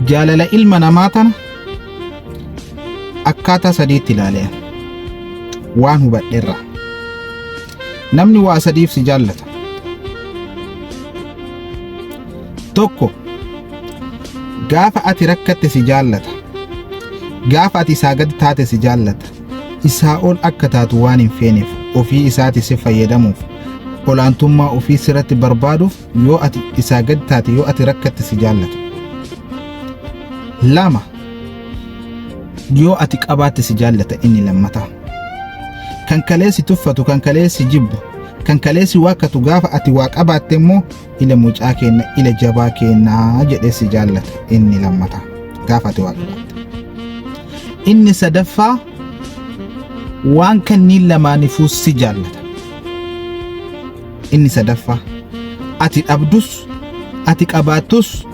jaalala ilma namaa tana akkaataa sadiitti ilaalean waan hubadheerra. Namni waa sadiif si jaallata. Tokko, gaafa ati rakkatte si jaallata. Gaafa ati isaa gad taate si jaallata. Isaa ol akka taatu waan hin feeneef ofii isaati si fayyadamuuf olaantummaa ofii sirratti barbaaduuf yoo ati isaa gad taate yoo ati rakkatte si jaallata. Lama, yoo ati qabaatte si jaallata inni lammataa. Kan kaleessi tuffatu, kan kaleessi jibbu, kan kaleessi wakkatu gaafa ati waa qabaatte immoo ila mucaa kenna ila jabaa kennaa jedhee si jaallata inni lammataa gaafa ati waa qabaatte. Inni sadaffaa waan kanniin lamaaniifuu si jaallata. Inni sadaffaa ati dhabdus ati qabaattus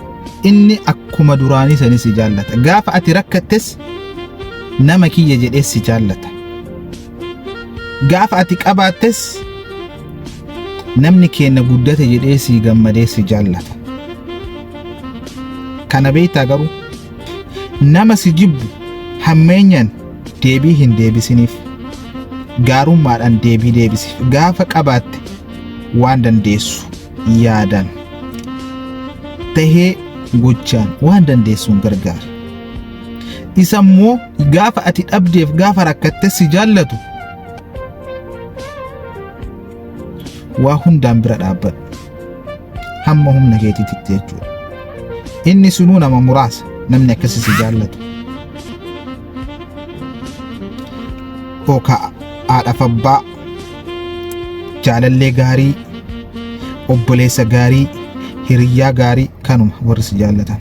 inni akkuma duraanii sani si jaallata. Gaafa ati rakkattes nama kiyya jedhee si jaallata. Gaafa ati qabaattes namni keenya guddate jedhee si gammadee si jaallata. Kana beektaa garuu nama si jibbu hammeenyaan deebii hin deebisiniif. Gaarummaadhaan deebii deebisiif. Gaafa qabaatte waan dandeessu yaadan tahee gochaan waan dandeessuun gargaara. Isa immoo gaafa ati dhabdeef gaafa rakkatte si jaallatu waa hundaan bira dhaabbadhu hamma humna keetiitti jechuudha. Inni sunuu nama muraasa namni akkasii si jaallatu. Okaa haadhaaf abbaa, jaalallee gaarii, obboleessa gaarii, hiriyyaa gaarii kanuma warri si jaallatan.